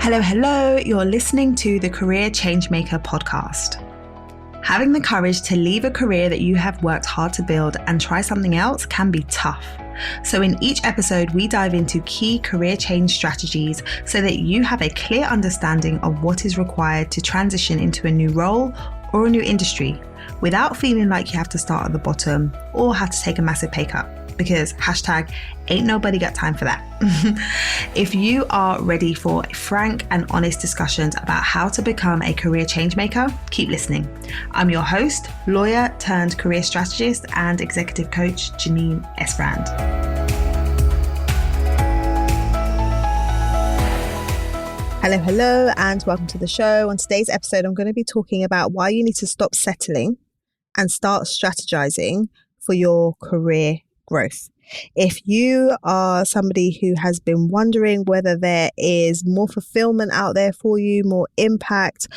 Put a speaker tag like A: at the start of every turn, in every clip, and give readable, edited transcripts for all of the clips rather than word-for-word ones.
A: Hello, you're listening to the Career Changemaker podcast. Having the courage to leave a career that you have worked hard to build and try something else can be tough. So in each episode, we dive into key career change strategies so that you have a clear understanding of what is required to transition into a new role or a new industry without feeling like you have to start at the bottom or have to take a massive pay cut. Because ain't nobody got time for that. If you are ready for frank and honest discussions about how to become a career change maker, keep listening. I'm your host, lawyer turned career strategist and executive coach, Janine Esbrand. Hello, and welcome to the show. On today's episode, I'm going to be talking about why you need to stop settling and start strategizing for your career growth. If you are somebody who has been wondering whether there is more fulfillment out there for you, more impact,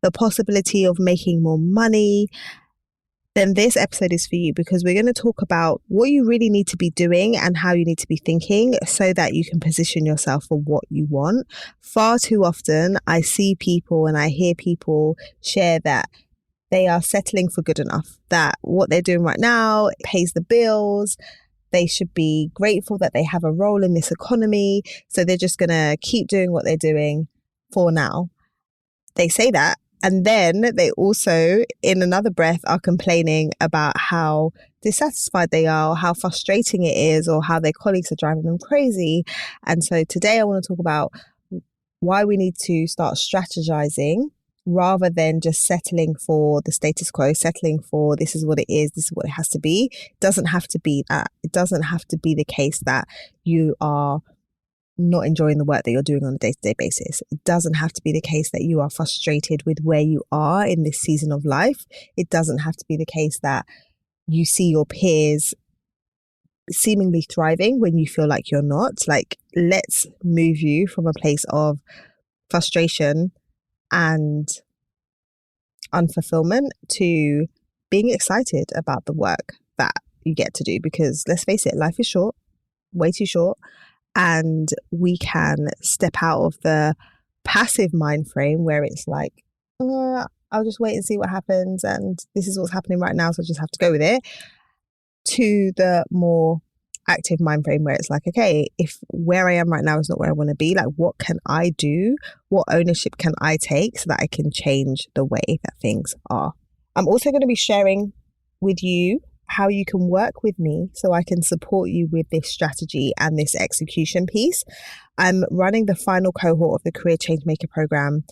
A: the possibility of making more money, then this episode is for you, because we're going to talk about what you really need to be doing and how you need to be thinking so that you can position yourself for what you want. Far too often, I see people and I hear people share that they are settling for good enough, that what they're doing right now pays the bills. They should be grateful that they have a role in this economy. So they're just going to keep doing what they're doing for now. They say that. And then they also, in another breath, are complaining about how dissatisfied they are, or how frustrating it is, or how their colleagues are driving them crazy. And so today I want to talk about why we need to start strategizing rather than just settling for the status quo, settling for this is what it is, this is what it has to be. It doesn't have to be that. It doesn't have to be the case that you are not enjoying the work that you're doing on a day-to-day basis. It doesn't have to be the case that you are frustrated with where you are in this season of life. It doesn't have to be the case that you see your peers seemingly thriving when you feel like you're not. Like, let's move you from a place of frustration and unfulfillment to being excited about the work that you get to do. Because let's face it, life is short, way too short, and we can step out of the passive mind frame where it's like, I'll just wait and see what happens, and this is what's happening right now, so I just have to go with it, to the more active mind frame where it's like, okay, if where I am right now is not where I want to be, like, what can I do? What ownership can I take so that I can change the way that things are? I'm also going to be sharing with you how you can work with me so I can support you with this strategy and this execution piece. I'm running the final cohort of the Career Changemaker program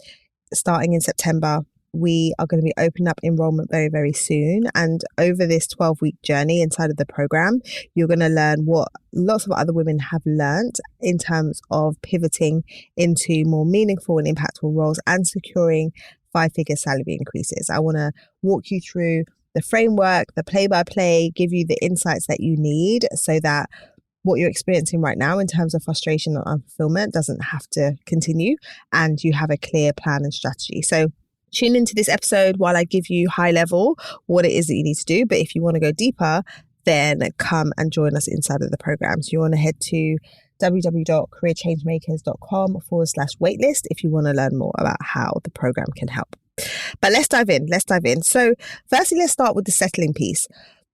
A: starting in September. We are going to be opening up enrollment very, very soon. And over this 12-week journey inside of the program, you're going to learn what lots of other women have learned in terms of pivoting into more meaningful and impactful roles and securing 5-figure salary increases. I want to walk you through the framework, the play-by-play, give you the insights that you need so that what you're experiencing right now in terms of frustration and unfulfillment doesn't have to continue, and you have a clear plan and strategy. So tune into this episode while I give you high level what it is that you need to do. But if you want to go deeper, then come and join us inside of the program. So you want to head to www.careerchangemakers.com/waitlist if you want to learn more about how the program can help. But let's dive in. So firstly, let's start with the settling piece.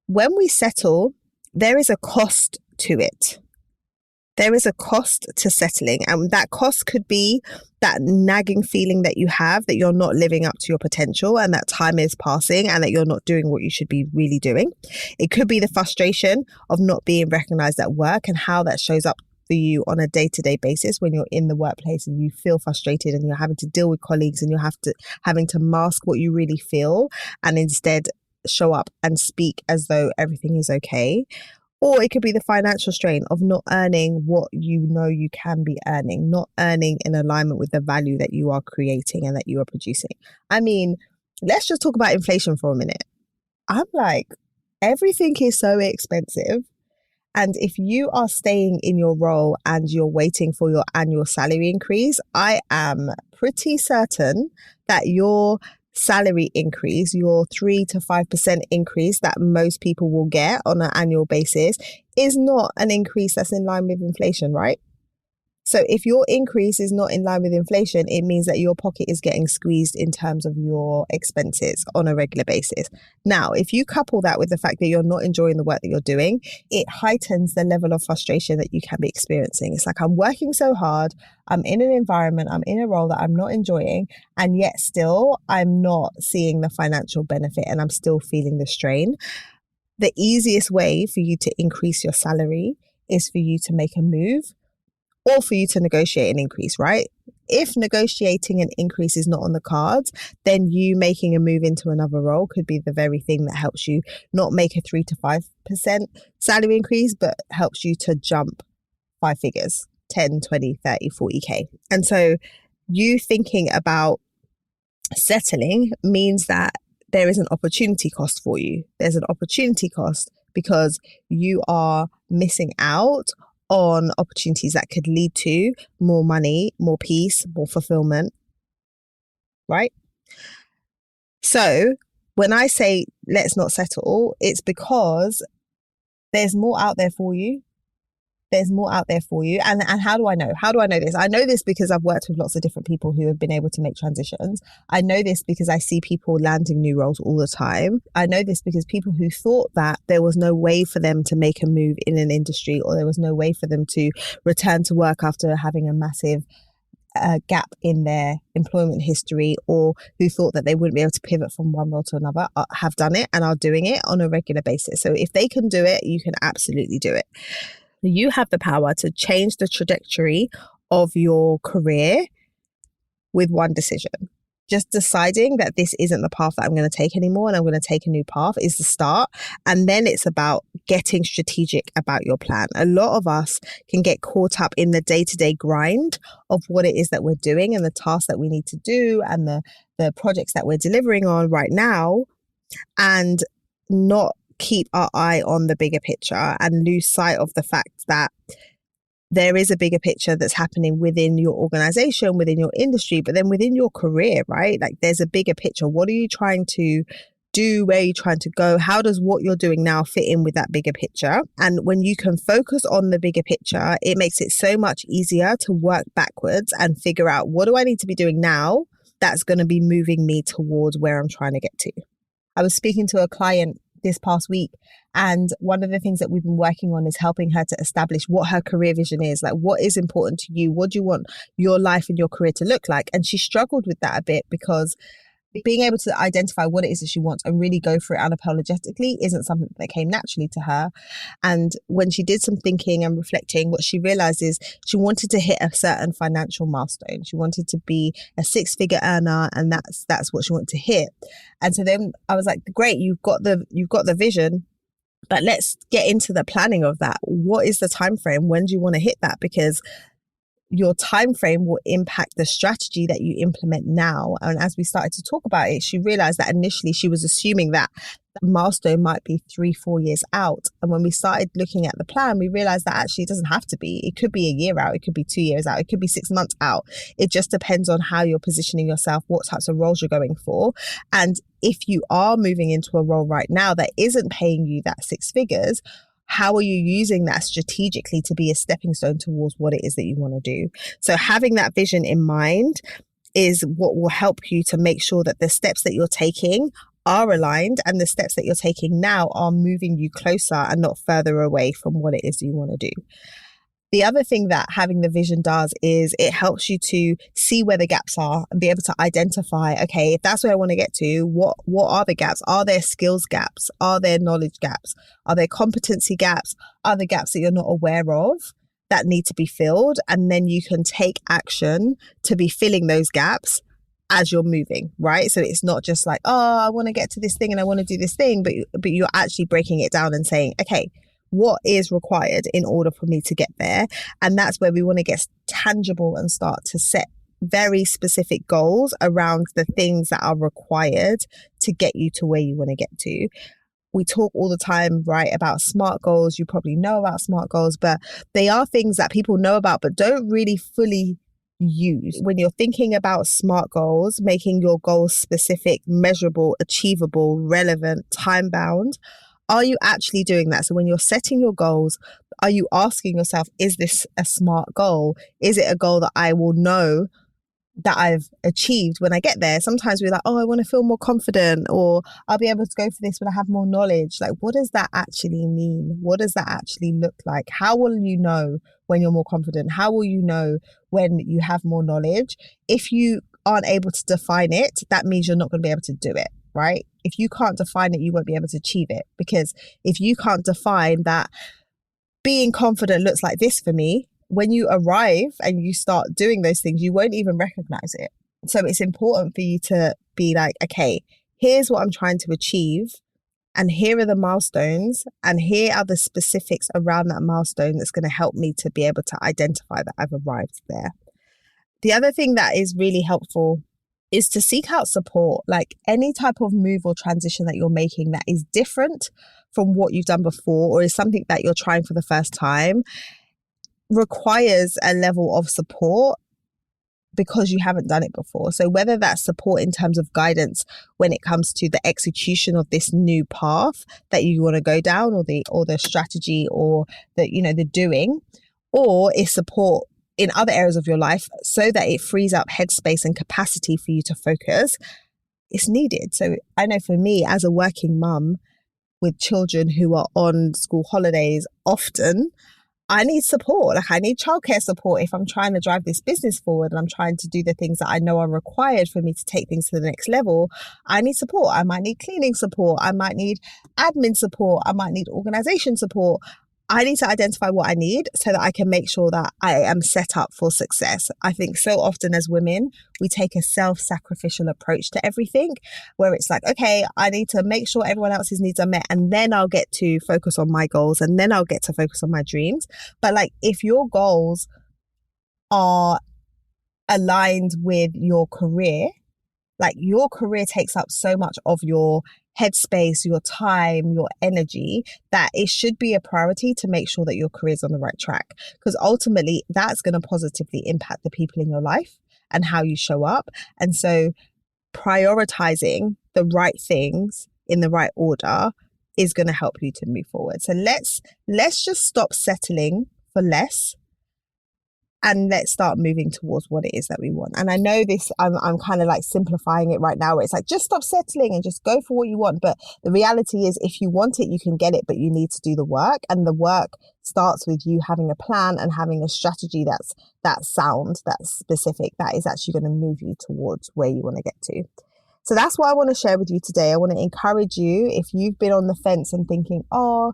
A: When we settle, there is a cost to it. There is a cost to settling, and that cost could be that nagging feeling that you have that you're not living up to your potential and that time is passing and that you're not doing what you should be really doing. It could be the frustration of not being recognized at work and how that shows up for you on a day-to-day basis when you're in the workplace and you feel frustrated and you're having to deal with colleagues and you're having to mask what you really feel and instead show up and speak as though everything is okay. Or it could be the financial strain of not earning what you know you can be earning, not earning in alignment with the value that you are creating and that you are producing. I mean, let's just talk about inflation for a minute. I'm like, everything is so expensive. And if you are staying in your role and you're waiting for your annual salary increase, I am pretty certain that your salary increase, your 3 to 5% increase that most people will get on an annual basis, is not an increase that's in line with inflation, right? So if your increase is not in line with inflation, it means that your pocket is getting squeezed in terms of your expenses on a regular basis. Now, if you couple that with the fact that you're not enjoying the work that you're doing, it heightens the level of frustration that you can be experiencing. It's like, I'm working so hard, I'm in an environment, I'm in a role that I'm not enjoying, and yet still I'm not seeing the financial benefit and I'm still feeling the strain. The easiest way for you to increase your salary is for you to make a move, or for you to negotiate an increase, right? If negotiating an increase is not on the cards, then you making a move into another role could be the very thing that helps you not make a 3 to 5% salary increase, but helps you to jump 5 figures, 10, 20, 30, 40K. And so you thinking about settling means that there is an opportunity cost for you. There's an opportunity cost because you are missing out on opportunities that could lead to more money, more peace, more fulfillment, right? So when I say let's not settle, it's because there's more out there for you. There's more out there for you. And how do I know? How do I know this? I know this because I've worked with lots of different people who have been able to make transitions. I know this because I see people landing new roles all the time. I know this because people who thought that there was no way for them to make a move in an industry, or there was no way for them to return to work after having a massive gap in their employment history, or who thought that they wouldn't be able to pivot from one role to another, have done it and are doing it on a regular basis. So if they can do it, you can absolutely do it. You have the power to change the trajectory of your career with one decision. Just deciding that this isn't the path that I'm going to take anymore and I'm going to take a new path is the start. And then it's about getting strategic about your plan. A lot of us can get caught up in the day-to-day grind of what it is that we're doing and the tasks that we need to do and the projects that we're delivering on right now, and not keep our eye on the bigger picture and lose sight of the fact that there is a bigger picture that's happening within your organization, within your industry, but then within your career, right? Like there's a bigger picture. What are you trying to do? Where are you trying to go? How does what you're doing now fit in with that bigger picture? And when you can focus on the bigger picture, it makes it so much easier to work backwards and figure out, what do I need to be doing now that's going to be moving me towards where I'm trying to get to? I was speaking to a client this past week, and one of the things that we've been working on is helping her to establish what her career vision is. Like, what is important to you? What do you want your life and your career to look like? And she struggled with that a bit, because being able to identify what it is that she wants and really go for it unapologetically isn't something that came naturally to her. And when she did some thinking and reflecting, what she realized is she wanted to hit a certain financial milestone. She wanted to be a 6-figure earner, and that's what she wanted to hit. And so then I was like, great, you've got the vision, but let's get into the planning of that. What is the time frame? When do you want to hit that? Because your time frame will impact the strategy that you implement now. And as we started to talk about it, she realized that initially she was assuming that the milestone might be 3-4 years out. And when we started looking at the plan, we realized that actually it doesn't have to be. It could be a year out, it could be 2 years out, it could be 6 months out. It just depends on how you're positioning yourself, what types of roles you're going for. And if you are moving into a role right now that isn't paying you that 6 figures, how are you using that strategically to be a stepping stone towards what it is that you want to do? So having that vision in mind is what will help you to make sure that the steps that you're taking are aligned, and the steps that you're taking now are moving you closer and not further away from what it is you want to do. The other thing that having the vision does is it helps you to see where the gaps are and be able to identify, okay, if that's where I want to get to, what are the gaps? Are there skills gaps? Are there knowledge gaps? Are there competency gaps? Are there gaps that you're not aware of that need to be filled? And then you can take action to be filling those gaps as you're moving, right? So it's not just like, oh, I want to get to this thing and I want to do this thing, but you're actually breaking it down and saying, okay, what is required in order for me to get there? And that's where we want to get tangible and start to set very specific goals around the things that are required to get you to where you want to get to. We talk all the time, right, about SMART goals. You probably know about SMART goals, but they are things that people know about but don't really fully use. When you're thinking about SMART goals, making your goals specific, measurable, achievable, relevant, time-bound Are you actually doing that? So when you're setting your goals, are you asking yourself, is this a smart goal? Is it a goal that I will know that I've achieved when I get there? Sometimes we're like, oh, I want to feel more confident, or I'll be able to go for this when I have more knowledge. Like, what does that actually mean? What does that actually look like? How will you know when you're more confident? How will you know when you have more knowledge? If you aren't able to define it, that means you're not going to be able to do it, right? If you can't define it, you won't be able to achieve it. Because if you can't define that being confident looks like this for me, when you arrive and you start doing those things, you won't even recognize it. So it's important for you to be like, okay, here's what I'm trying to achieve, and here are the milestones, and here are the specifics around that milestone that's going to help me to be able to identify that I've arrived there. The other thing that is really helpful is to seek out support. Like, any type of move or transition that you're making that is different from what you've done before, or is something that you're trying for the first time, requires a level of support because you haven't done it before. So whether that's support in terms of guidance when it comes to the execution of this new path that you want to go down, or the strategy, or the doing, or is support in other areas of your life so that it frees up headspace and capacity for you to focus, it's needed. So I know for me, as a working mum with children who are on school holidays often, I need support. Like, I need childcare support if I'm trying to drive this business forward and I'm trying to do the things that I know are required for me to take things to the next level. I need support. I might need cleaning support. I might need admin support. I might need organization support. I need to identify what I need so that I can make sure that I am set up for success. I think so often as women, we take a self-sacrificial approach to everything, where it's like, okay, I need to make sure everyone else's needs are met, and then I'll get to focus on my goals, and then I'll get to focus on my dreams. But like, if your goals are aligned with your career, like, your career takes up so much of your headspace, your time, your energy, that it should be a priority to make sure that your career is on the right track. Because ultimately, that's going to positively impact the people in your life and how you show up. And so prioritizing the right things in the right order is going to help you to move forward. So let's just stop settling for less, and let's start moving towards what it is that we want. And I know this, I'm kind of like simplifying it right now, where it's like, just stop settling and just go for what you want. But the reality is, if you want it, you can get it, but you need to do the work. And the work starts with you having a plan and having a strategy that's sound, that's specific, that is actually going to move you towards where you want to get to. So that's what I want to share with you today. I want to encourage you, if you've been on the fence and thinking, oh,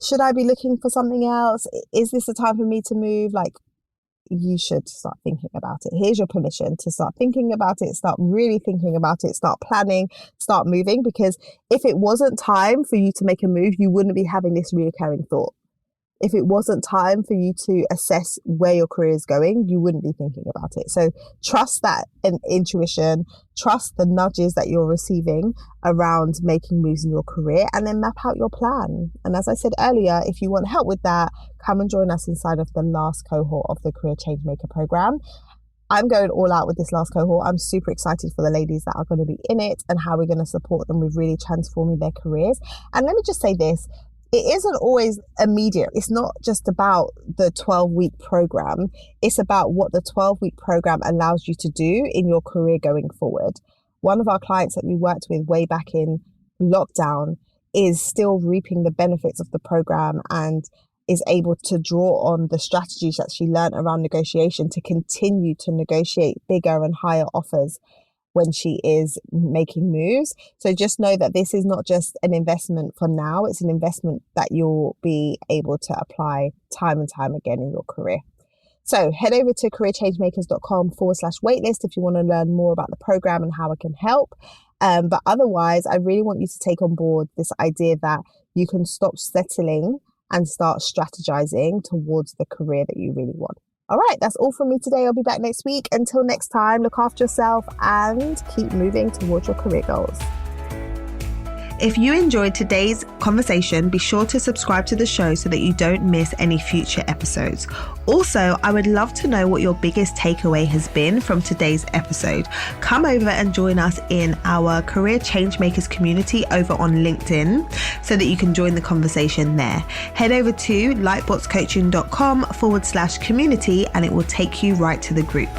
A: should I be looking for something else? Is this the time for me to move? Like, you should start thinking about it. Here's your permission to start thinking about it, start really thinking about it, start planning, start moving. Because if it wasn't time for you to make a move, you wouldn't be having this reoccurring thought. If it wasn't time for you to assess where your career is going, you wouldn't be thinking about it. So trust that intuition, trust the nudges that you're receiving around making moves in your career, and then map out your plan. And as I said earlier, if you want help with that, come and join us inside of the last cohort of the Career Changemaker program. I'm going all out with this last cohort. I'm super excited for the ladies that are going to be in it and how we're going to support them with really transforming their careers. And let me just say this, it isn't always immediate. It's not just about the 12-week program. It's about what the 12-week program allows you to do in your career going forward. One of our clients that we worked with way back in lockdown is still reaping the benefits of the program and is able to draw on the strategies that she learned around negotiation to continue to negotiate bigger and higher offers when she is making moves. So just know that this is not just an investment for now, it's an investment that you'll be able to apply time and time again in your career. So head over to careerchangemakers.com/waitlist if you want to learn more about the program and how it can help. But otherwise, I really want you to take on board this idea that you can stop settling and start strategizing towards the career that you really want. All right, that's all from me today. I'll be back next week. Until next time, look after yourself and keep moving towards your career goals. If you enjoyed today's conversation, be sure to subscribe to the show so that you don't miss any future episodes. Also, I would love to know what your biggest takeaway has been from today's episode. Come over and join us in our Career Changemakers community over on LinkedIn so that you can join the conversation there. Head over to lightbotscoaching.com/community and it will take you right to the group.